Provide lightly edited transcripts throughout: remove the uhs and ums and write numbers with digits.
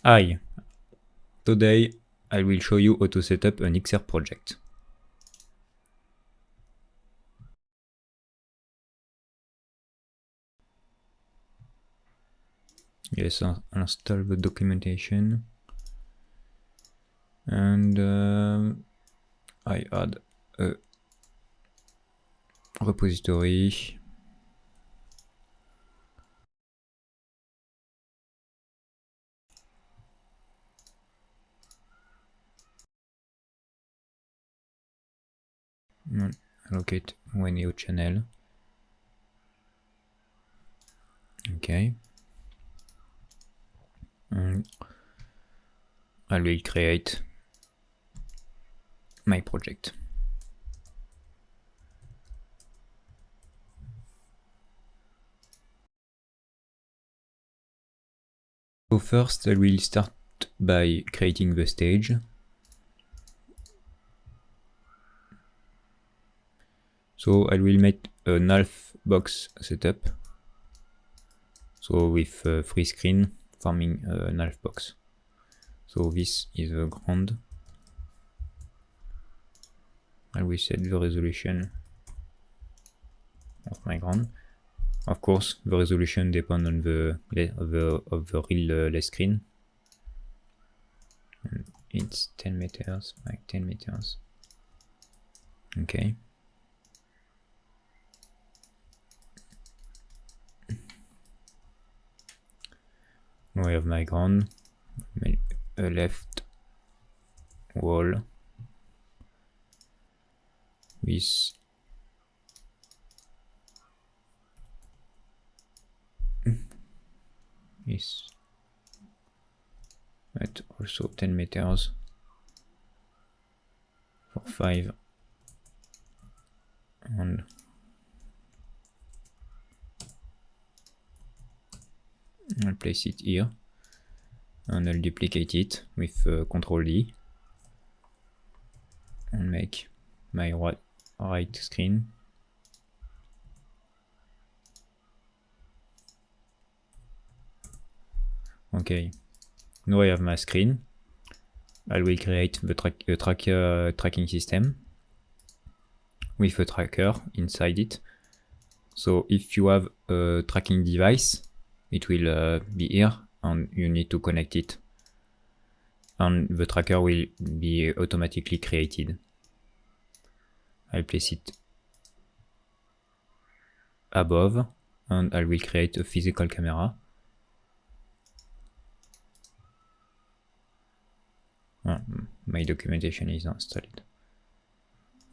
Hi, today I will show you how to set up an XR project. Yes, I'll install the documentation and I add a repository. Allocate one new channel. Okay. And I will create my project. So first I will start by creating the stage. So I will make an half box setup. So with free screen forming an half box. So this is the ground. I will set the resolution of my ground. Of course, the resolution depends on the real LED screen. And it's 10 meters by 10 meters. Okay. Now I have my ground, a left wall with is at also 10 meters for 5 and I'll place it here and I'll duplicate it with Ctrl D and make my right screen. Okay, now I have my screen. I will create the tracking system with a tracker inside it. So if you have a tracking device, it will be here and you need to connect it. And the tracker will be automatically created. I'll place it above and I will create a physical camera. My documentation is installed.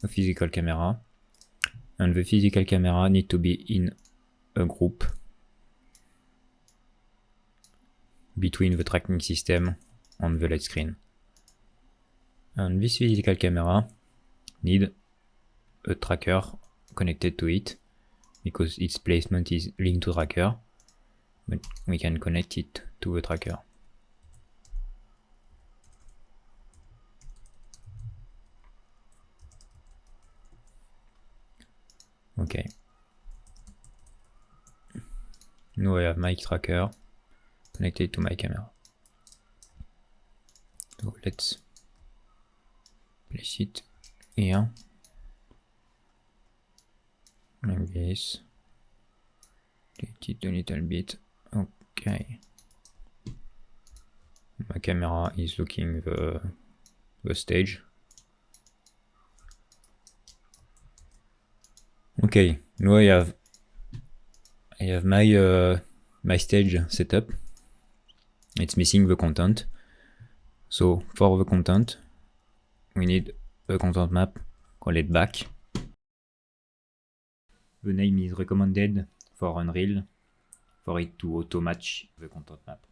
A physical camera, and the physical camera need to be in a group between the tracking system and the LED screen. And this physical camera need a tracker connected to it because its placement is linked to tracker, but we can connect it to the tracker. Okay. Now I have my tracker connected to my camera. So let's place it here. Like this. Take it a little bit. Okay. My camera is looking the stage. Okay, now I have my stage setup. It's missing the content. So for the content, we need a content map, call it back. The name is recommended for Unreal for it to auto match the content map.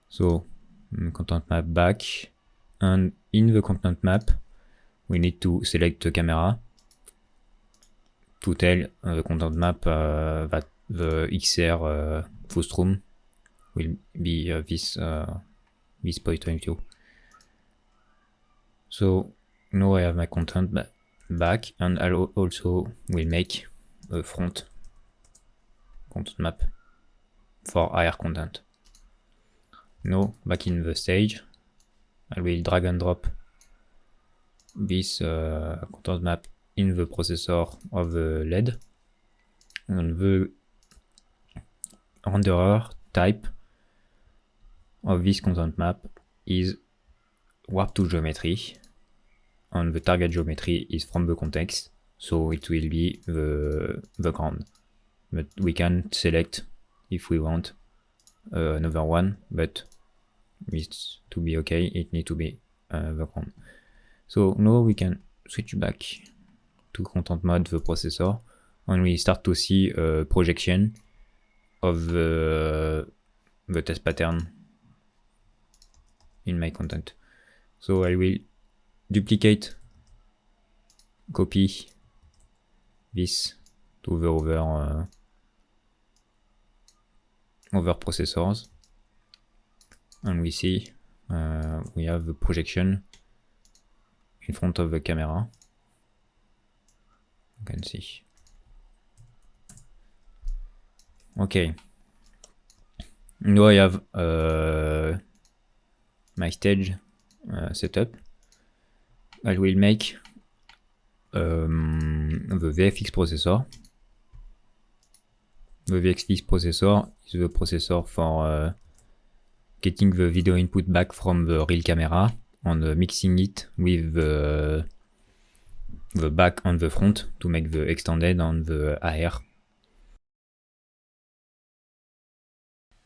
So content map back, and in the content map we need to select the camera to tell the content map that the XR Frustum will be this point of view. So now I have my content back, and I also will make a front content map for higher content. Now back in the stage, I will drag and drop this content map in the processor of the LED, and the renderer type of this content map is warp to geometry, and the target geometry is from the context, so it will be the ground. But we can select if we want another one, but it's to be okay, it needs to be the ground. So now we can switch back to content mode, the processor, and we start to see a projection of the test pattern in my content. So I will duplicate, copy this to the other processors, and we see we have the projection in front of the camera. You can see. Okay. Now I have my stage setup. I will make the VFX processor. The VFX processor is the processor for getting the video input back from the real camera and mixing it with the back and the front to make the extended and the AR.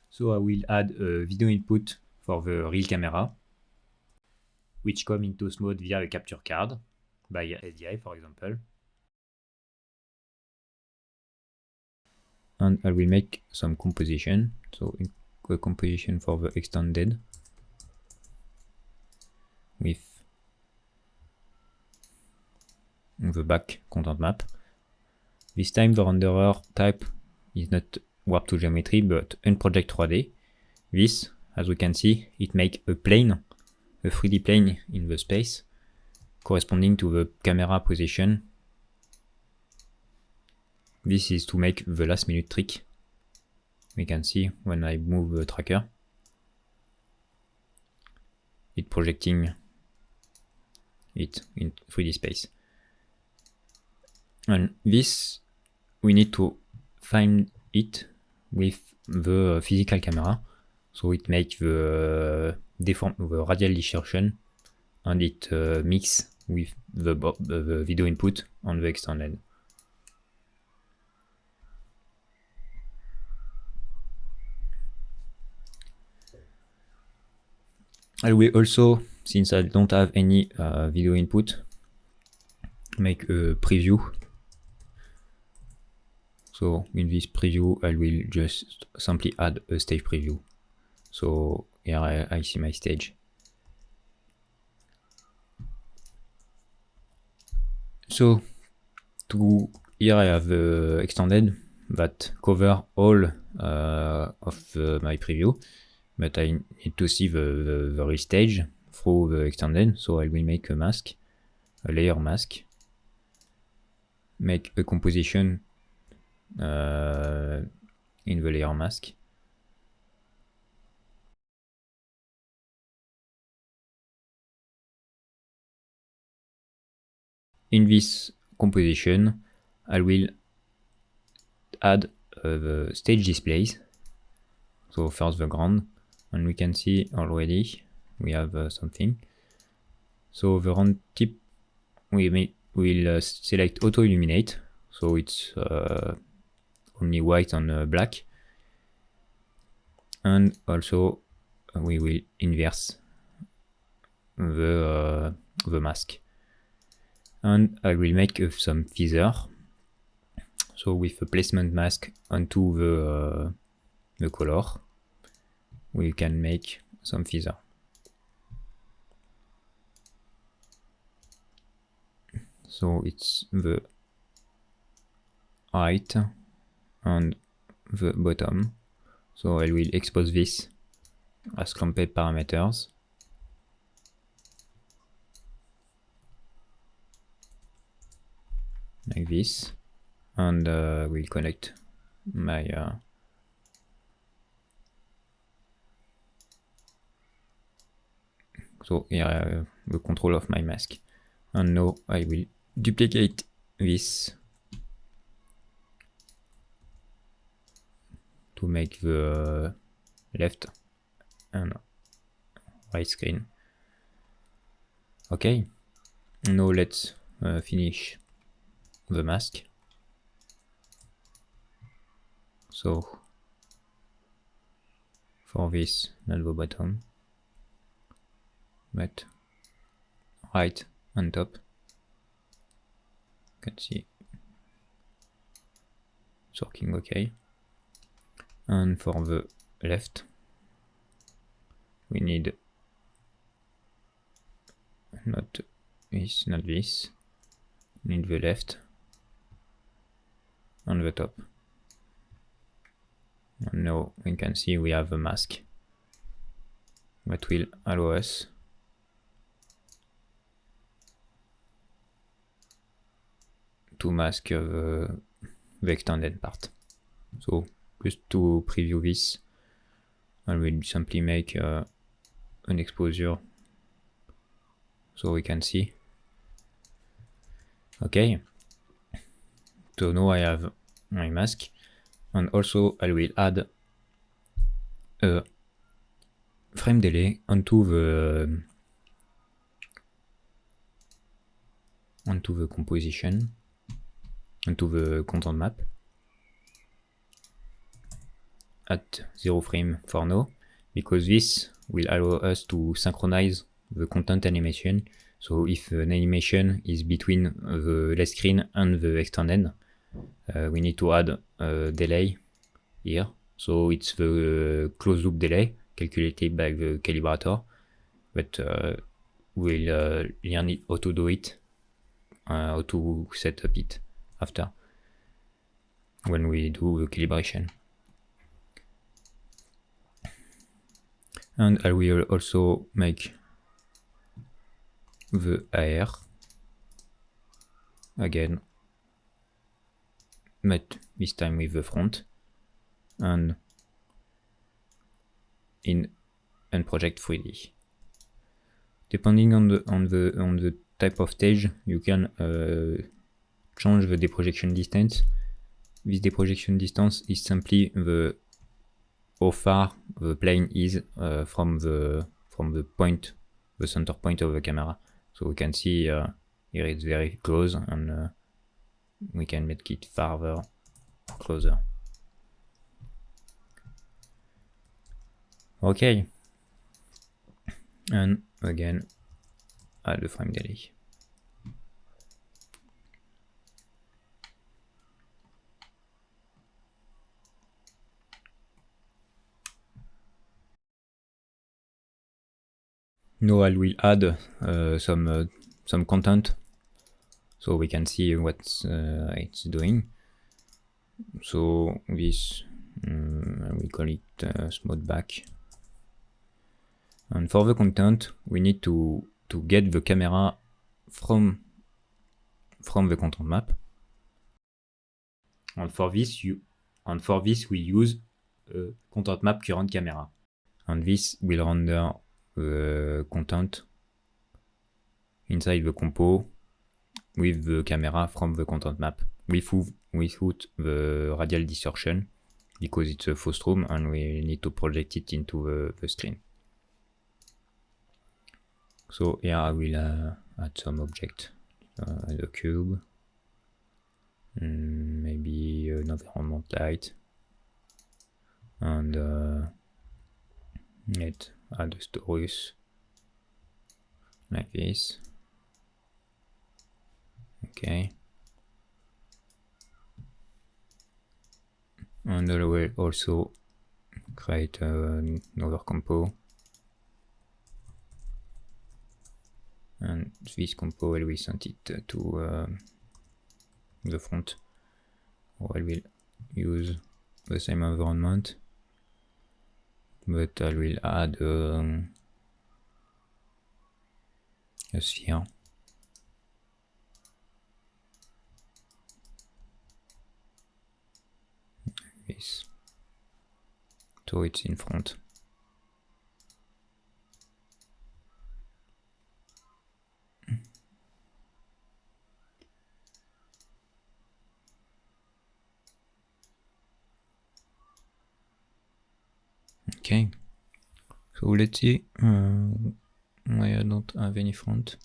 So I will add a video input for the real camera, which come into mode via a capture card by SDI, for example. And I will make some composition. So a composition for the extended with the back content map. This time the renderer type is not warp to geometry but unproject 3D. This, as we can see, it makes a plane, a 3D plane in the space corresponding to the camera position. This is to make the last minute trick. We can see when I move the tracker, it projecting it in 3D space. And this, we need to find it with the physical camera. So it makes the radial distortion and it mix with the video input on the extended. I will also, since I don't have any video input, make a preview. So in this preview, I will just simply add a stage preview. So here I see my stage. So here I have the extended that cover all of my preview, but I need to see the real stage through the extended. So I will make a mask, a layer mask, make a composition in the layer mask. In this composition, I will add the stage displays. So first the ground, and we can see already we have something. So the round tip, we'll select auto illuminate, so it's only white and black, and also we will inverse the mask. And I will make some feather. So with a placement mask onto the color, we can make some feather. So it's the height and the bottom. So I will expose this as clamped parameters. Like this, and we'll connect my So here I have the control of my mask. And now I will duplicate this to make the left and right screen. Okay, now let's finish the mask. So for this, not the bottom, but right and top. You can see it's working okay. And for the left, we need not this, not this. We need the left and the top. And now we can see we have a mask that will allow us to mask the extended part. So just to preview this, I will simply make an exposure so we can see. Okay, so now I have my mask, and also I will add a frame delay onto the composition, onto the content map at 0 frame for now, because this will allow us to synchronize the content animation. So if an animation is between the left screen and the extended, we need to add a delay here. So it's the closed loop delay calculated by the calibrator, but we'll learn it how to do it, how to set up it after when we do the calibration. And I will also make the AR again, but this time with the front, and in Unproject 3D. Depending on the type of stage, you can change the deprojection distance. This deprojection distance is simply the how far the plane is from the point, the center point of the camera. So we can see here it's very close, and we can make it farther, closer. Okay, and again add the frame delay. Now I will add some content so we can see what it's doing. So this we call it smooth back. And for the content, we need to get the camera from the content map. And for this we use a content map current camera. And this will render the content inside the compo with the camera from the content map without the radial distortion, because it's a Frustum and we need to project it into the screen. So here I will add some object, the cube, maybe an environment light, and let's add the stories like this. Okay, and I will also create another compo, and this compo I will send it to the front, or I will use the same environment, but I will add a sphere. This. So it's in front. Okay, so let's see why I don't have any front.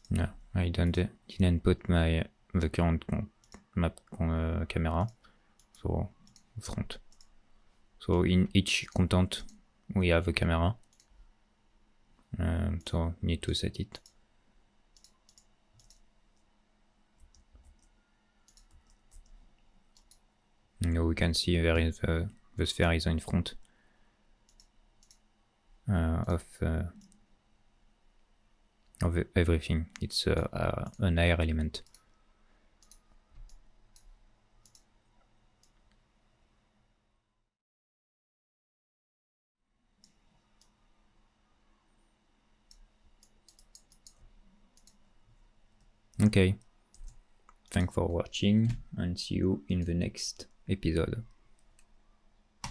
No, I didn't put the current map camera, so front. So in each content we have a camera, so need to set it. Now we can see there is the sphere is in front of everything. It's an air element. Okay, thanks for watching and see you in the next episode.